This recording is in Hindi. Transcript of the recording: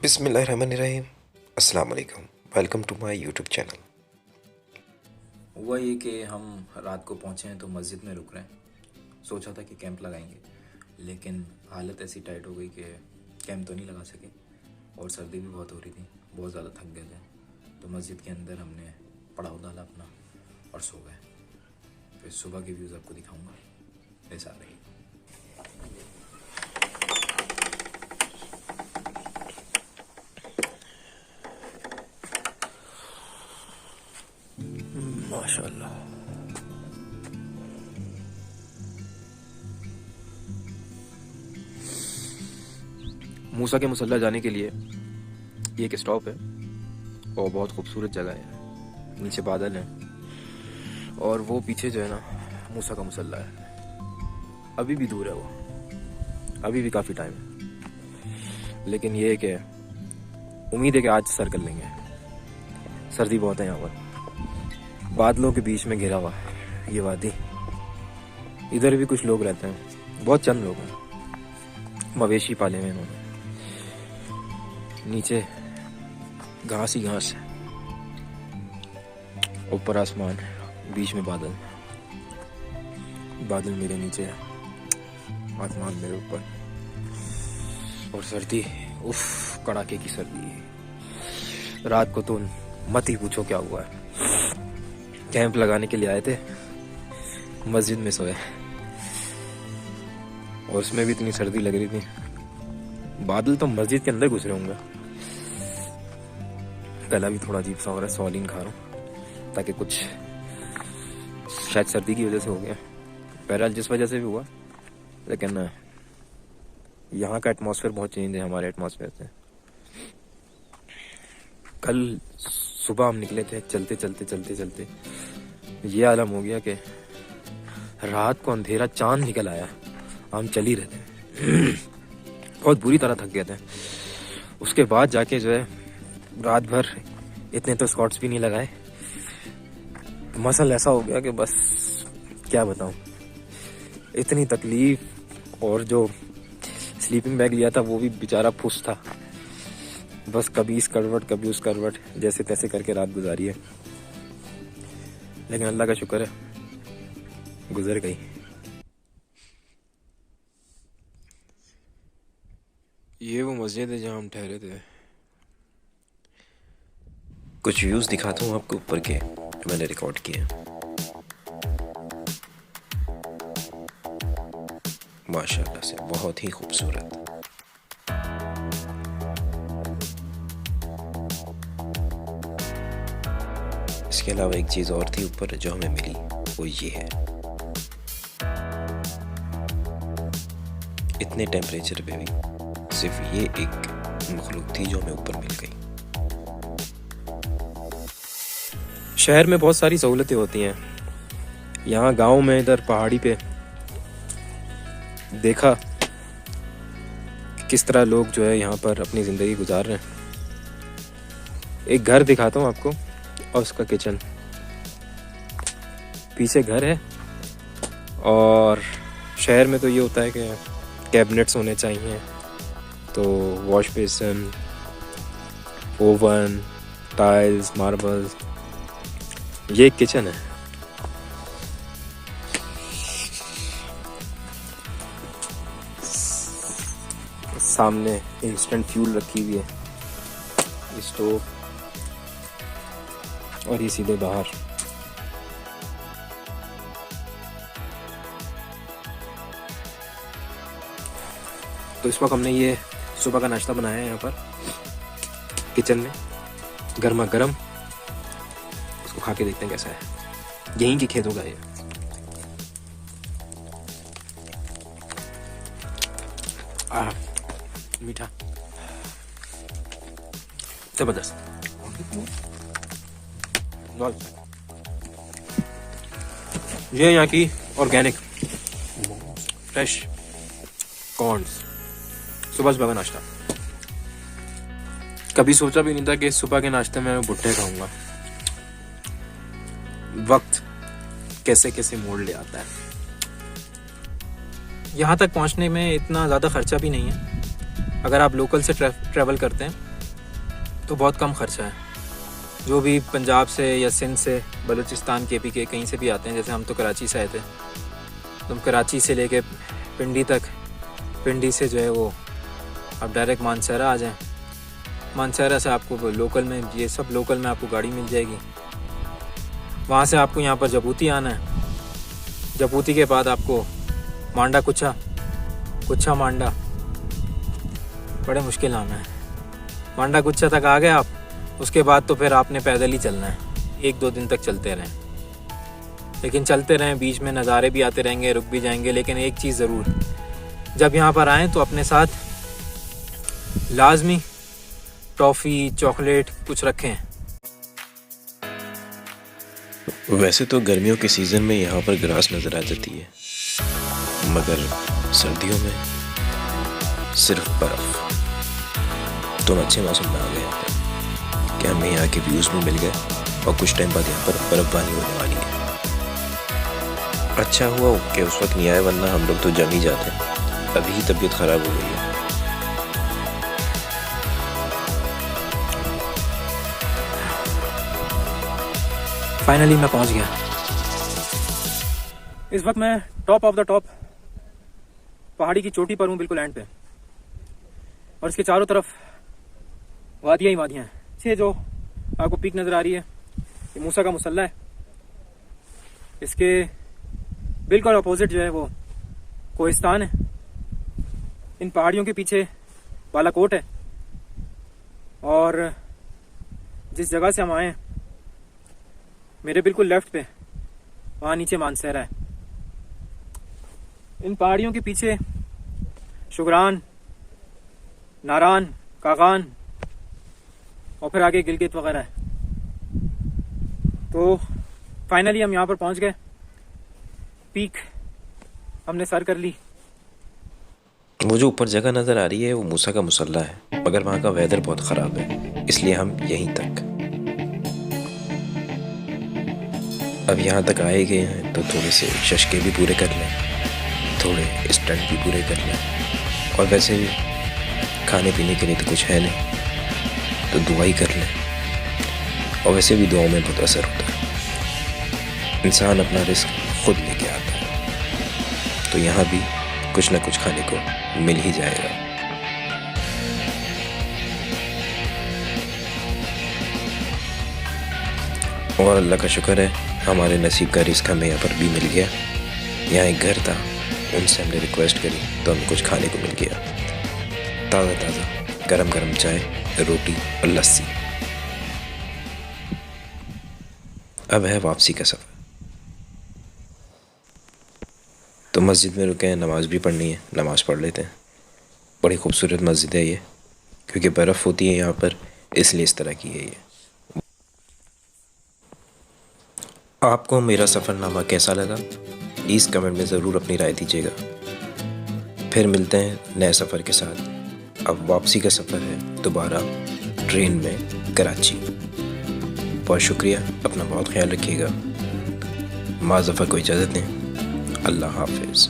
बिस्मिल्लाहिर्रहमानिर्रहीम। अस्सलाम वालेकुम। Welcome to my YouTube channel. हुआ ये कि हम रात को पहुँचे हैं तो मस्जिद में रुक रहे हैं। सोचा था कि कैंप लगाएंगे, लेकिन हालत ऐसी टाइट हो गई कि कैंप तो नहीं लगा सके और सर्दी भी बहुत हो रही थी, बहुत ज़्यादा थक गए थे। तो मस्जिद के अंदर हमने पड़ाव डाला अपना और सो गए। फिर सुबह के व्यूज़ आपको दिखाऊंगा। ऐसा रही। माशाल्लाह। मूसा के मुसल्ला जाने के लिए ये एक स्टॉप है और बहुत खूबसूरत जगह है। नीचे बादल हैं और वो पीछे जो है ना मूसा का मुसल्ला है। अभी भी दूर है वो, अभी भी काफ़ी टाइम है, लेकिन ये है कि उम्मीद है कि आज सर कर लेंगे। सर्दी बहुत है यहाँ पर, बादलों के बीच में घिरा हुआ है ये वादी। इधर भी कुछ लोग रहते हैं, बहुत चंद लोग हैं, मवेशी पाले हुए इन्होंने। नीचे घास ही घास है, ऊपर आसमान, बीच में बादल, बादल मेरे नीचे है, आसमान मेरे ऊपर, और सर्दी, उफ, कड़ाके की सर्दी है। रात को तो मत ही पूछो क्या हुआ है। कैंप लगाने के लिए आए थे, मस्जिद में सोए और उसमें भी इतनी सर्दी लग रही थी। बादल तो मस्जिद के अंदर घुस रहे होंगे। गला भी थोड़ा अजीब सा हो रहा है, सॉलिन खा रहा हूँ ताकि कुछ, शायद सर्दी की वजह से हो गया, बहरहाल जिस वजह से भी हुआ, लेकिन यहाँ का एटमॉस्फेयर बहुत चेंज है हमारे एटमॉस्फेयर से। कल सुबह हम निकले थे, चलते चलते चलते चलते ये आलम हो गया कि रात को अंधेरा चांद निकल आया, हम चल ही रहे थे। बहुत बुरी तरह थक गए थे। उसके बाद जाके जो है रात भर इतने तो स्कॉट्स भी नहीं लगाए। मसल ऐसा हो गया कि बस क्या बताऊं, इतनी तकलीफ। और जो स्लीपिंग बैग लिया था वो भी बेचारा फुस था, बस कभी इस करवट कभी उस करवट, जैसे तैसे करके रात गुजारी है। लेकिन अल्लाह का शुक्र है गुजर गई। ये वो मस्जिद है जहाँ हम ठहरे थे। कुछ व्यूज दिखाता हूँ आपको ऊपर के, मैंने रिकॉर्ड किए हैं। माशाल्लाह से बहुत ही खूबसूरत। इसके अलावा एक चीज़ और थी ऊपर जो हमें मिली, वो ये है। इतने टेम्परेचर पे भी सिर्फ ये एक मखलूक थी जो हमें ऊपर मिल गई। शहर में बहुत सारी सहूलतें होती हैं, यहाँ गांव में इधर पहाड़ी पे देखा कि किस तरह लोग जो है यहाँ पर अपनी ज़िंदगी गुजार रहे हैं। एक घर दिखाता हूँ आपको और उसका किचन, पीछे घर है। और शहर में तो ये होता है कि कैबिनेट्स होने चाहिए, तो wash basin, oven, tiles, marbles. ये एक किचन है। सामने इंस्टेंट फ्यूल रखी हुई है, स्टोव, और ये सीधे बाहर। तो इस वक्त हमने ये सुबह का नाश्ता बनाया है यहाँ पर किचन में, गर्मा गर्म। इसको खा के देखते हैं कैसा है। यहीं के खेतों का ये। मीठा, जबरदस्त। ये यहाँ की ऑर्गेनिक फ्रेश कॉर्न्स, सुबह सुबह का नाश्ता। कभी सोचा भी नहीं था कि सुबह के नाश्ते में मैं भुट्टे खाऊंगा। वक्त कैसे कैसे मोड़ ले आता है। यहाँ तक पहुँचने में इतना ज़्यादा खर्चा भी नहीं है। अगर आप लोकल से ट्रैवल करते हैं तो बहुत कम खर्चा है। जो भी पंजाब से या सिंध से, बलूचिस्तान, KP के कहीं से भी आते हैं, जैसे हम तो कराची से आए थे, तो हम कराची से लेके पिंडी तक, पिंडी से जो है वो आप डायरेक्ट मानसहरा आ जाएं। मानसहरा से आपको लोकल में, ये सब लोकल में आपको गाड़ी मिल जाएगी। वहाँ से आपको यहाँ पर जबूती आना है। जबूती के बाद आपको मांडा कुच्छा, कुच्छा मांडा, बड़े मुश्किल नाम है। मांडा कुच्छा तक आ गए आप, उसके बाद तो फिर आपने पैदल ही चलना है। 1-2 दिन तक चलते रहें, लेकिन चलते रहें, बीच में नज़ारे भी आते रहेंगे, रुक भी जाएंगे। लेकिन एक चीज़ ज़रूर, जब यहाँ पर आएँ तो अपने साथ लाजमी टॉफ़ी, चॉकलेट कुछ रखें। वैसे तो गर्मियों के सीज़न में यहाँ पर ग्रास नज़र आ जाती है, मगर सर्दियों में सिर्फ बर्फ़। तो अच्छे मौसम में आ गए यहाँ पर कि हमें यहाँ के व्यूज़ भी मिल गए और कुछ टाइम बाद यहाँ पर बर्फ़बारी होने वाली है। अच्छा हुआ कि उस वक्त नहीं आए, वरना हम लोग तो जम ही जाते। अभी तबीयत ख़राब हो गई है। फाइनली मैं पहुंच गया। इस वक्त मैं टॉप ऑफ द टॉप पहाड़ी की चोटी पर हूँ, बिल्कुल एंड पे, और इसके चारों तरफ वादियाँ ही वादियाँ हैं। ये जो आपको पीक नज़र आ रही है, ये मूसा का मुसल्ला है। इसके बिल्कुल अपोजिट जो है वो कोहिस्तान है। इन पहाड़ियों के पीछे बालाकोट है, और जिस जगह से हम आए हैं मेरे बिल्कुल लेफ्ट पे, वहाँ नीचे मानसहरा है। इन पहाड़ियों के पीछे शुगरान, नारान, कागान और फिर आगे गिलगित वगैरह है। तो फाइनली हम यहाँ पर पहुँच गए, पीक हमने सर कर ली। वो जो ऊपर जगह नज़र आ रही है वो मूसा का मुसल्ला है, मगर वहाँ का वेदर बहुत ख़राब है, इसलिए हम यहीं तक। अब यहाँ तक आए गए हैं तो थोड़े से शशके भी पूरे कर लें, थोड़े स्टंट भी पूरे कर लें, और वैसे भी खाने पीने के लिए तो कुछ है नहीं, तो दुआ ही कर लें। और वैसे भी दुआओं में बहुत असर होता है, इंसान अपना रिस्क खुद लेके आता है, तो यहाँ भी कुछ ना कुछ खाने को मिल ही जाएगा। और अल्लाह का शुक्र है, हमारे नसीब का रिस्क हमें यहाँ पर भी मिल गया। यहाँ एक घर था, उनसे हमने रिक्वेस्ट करी तो हमें कुछ खाने को मिल गया। ताज़ा ताज़ा गरम गरम चाय, रोटी और लस्सी। अब है वापसी का सफ़र। तो मस्जिद में रुके हैं, नमाज़ भी पढ़नी है, नमाज़ पढ़ लेते हैं। बड़ी खूबसूरत मस्जिद है ये, क्योंकि बर्फ़ होती है यहाँ पर, इसलिए इस तरह की है ये। आपको मेरा सफ़रनामा कैसा लगा, प्लीज़ कमेंट में ज़रूर अपनी राय दीजिएगा। फिर मिलते हैं नए सफ़र के साथ। अब वापसी का सफ़र है दोबारा ट्रेन में कराची। बहुत शुक्रिया, अपना बहुत ख्याल रखिएगा। माज़ ज़फ़र को इजाज़त दें। अल्लाह हाफ़िज़।